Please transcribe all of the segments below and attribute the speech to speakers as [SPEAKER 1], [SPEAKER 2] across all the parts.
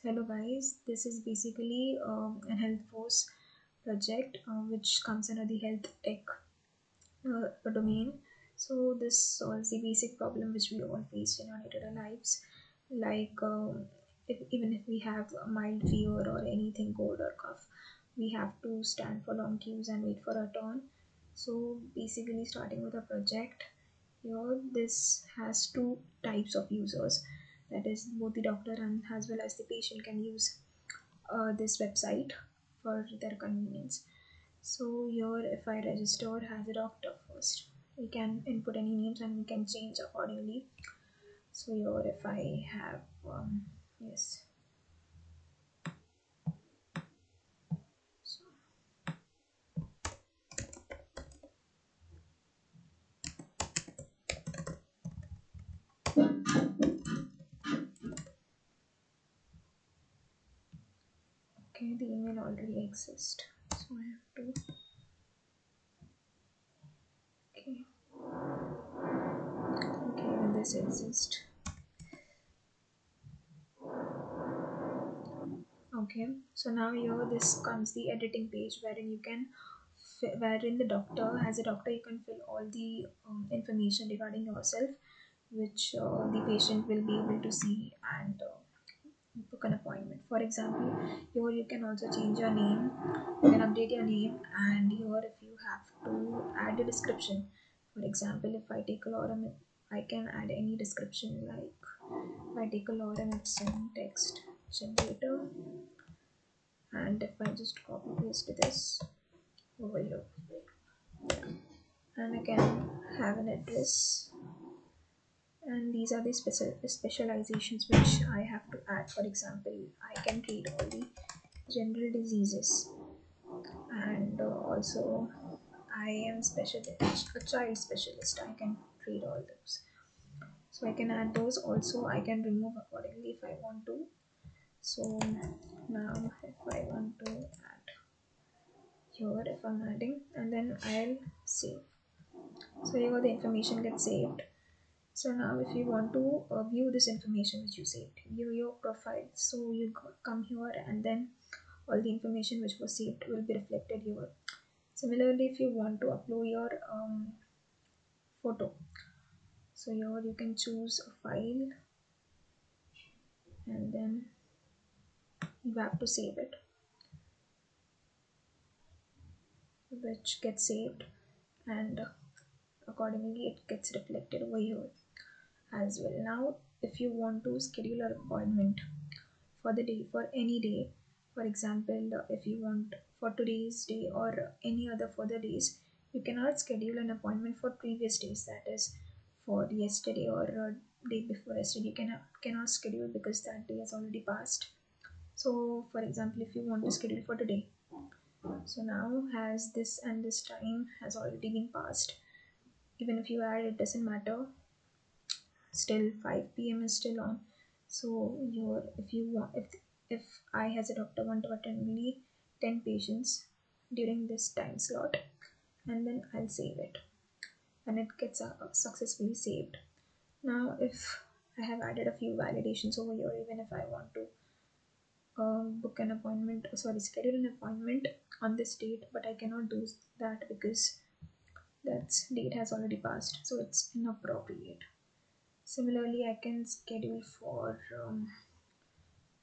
[SPEAKER 1] Hello guys, this is basically a health force project which comes under the health tech domain. So this solves the basic problem which we all face in our day-to-day lives, like even if we have a mild fever or anything, cold or cough, we have to stand for long queues and wait for our turn. So basically, starting with a project, here this has two types of users. That is, both the doctor and as well as the patient can use this website for their convenience. So here if I register as a doctor first, we can input any names and we can change accordingly. So here if I have yes, so okay, the email already exists, so I have to okay, when this exists. Okay, so now here this comes the editing page wherein you can wherein the doctor, as a doctor, you can fill all the information regarding yourself, which the patient will be able to see and book an appointment. For example, here you can also change your name, you can update your name, and here if you have to add a description. For example, if I take a lorem, I can add any description, like if I take a lorem, it's in text generator, and if I just copy paste this over here, and I can have an address, and these are the specializations which I have to add. For example, I can treat all the general diseases, and also I am specialist, a child specialist. I can treat all those, so I can add those. Also I can remove accordingly if I want to. So now if I want to add here, if I'm adding, and then I'll save. So here the information gets saved. So now if you want to view this information which you saved, view your profile. So you come here, and then all the information which was saved will be reflected here. Similarly, if you want to upload your photo, so here you can choose a file, and then you have to save it, which gets saved, and accordingly it gets reflected over here as well. Now if you want to schedule an appointment for the day, for any day, for example, if you want for today's day or any other further days, you cannot schedule an appointment for previous days, that is for yesterday or day before yesterday. You cannot schedule because that day has already passed. So for example, if you want to schedule for today, so now as this and this time has already been passed, even if you add, it doesn't matter, still 5 p.m. is still on. So your if you want, if I as a doctor want to attend only 10 patients during this time slot, and then I'll save it, and it gets successfully saved. Now if I have added a few validations over here, even if I want to book an appointment, sorry, schedule an appointment on this date, but I cannot do that because that date has already passed, so it's inappropriate. Similarly, I can schedule for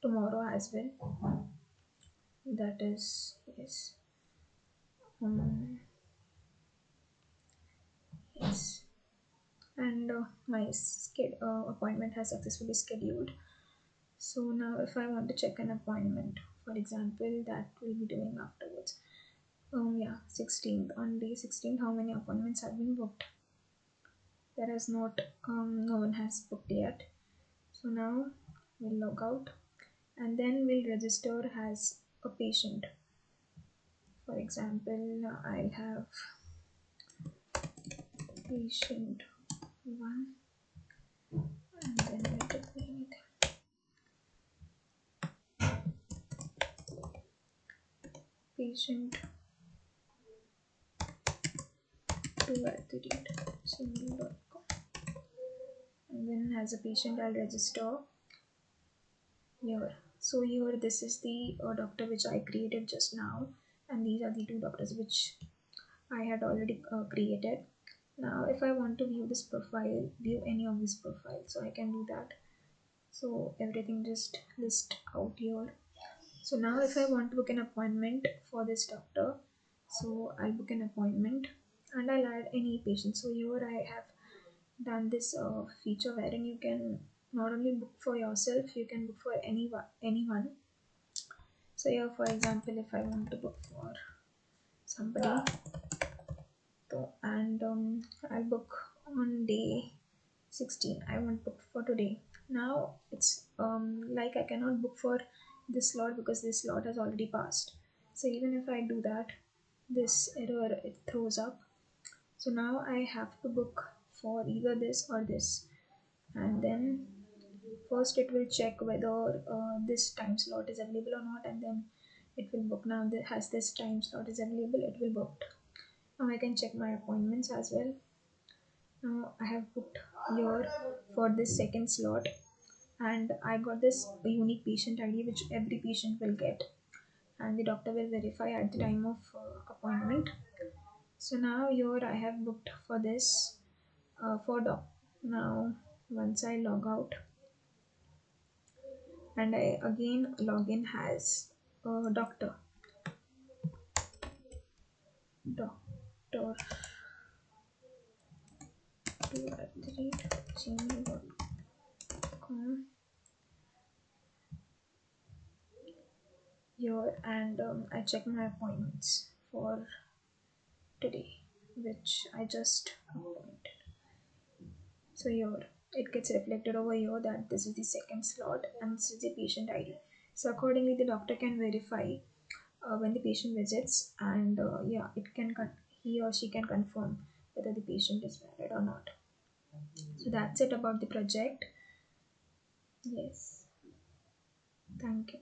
[SPEAKER 1] tomorrow as well. That is, yes, um, yes, and my appointment has successfully scheduled. So now, if I want to check an appointment, for example, that we'll be doing afterwards. Yeah, 16th. On day 16th, how many appointments have been booked? There is not, no one has booked yet. So now we'll log out, and then we'll register as a patient. For example, I'll have patient 1, and then let it be anything. Patient 2 at the rate gmail.com. And then as a patient, I'll register here. So here this is the doctor which I created just now, and these are the two doctors which I had already created. Now if I want to view this profile, view any of this profile, so I can do that. So everything just list out here. So now if I want to book an appointment for this doctor, so I'll book an appointment and I'll add any patient. So here I have done this feature wherein you can not only book for yourself, you can book for anyone. So here for example, if I want to book for somebody, so, and I'll book on day 16. I want book for today. Now it's like I cannot book for this slot because this slot has already passed. So even if I do that, this error it throws up. So now I have to book for either this or this, and then first it will check whether this time slot is available or not, and then it will book. Now that has this time slot is available, it will book. Now I can check my appointments as well. Now I have booked here for this second slot, and I got this unique patient ID which every patient will get, and the doctor will verify at the time of appointment. So now here I have booked for this for doc. Now once I log out and I again log in as doctor doctor 2@gmail.com here, and I check my appointments for today which I just appointed. So here it gets reflected over here that this is the second slot and this is the patient ID. So accordingly the doctor can verify when the patient visits, and yeah, he or she can confirm whether the patient is valid or not. So that's it about the project. Yes, thank you.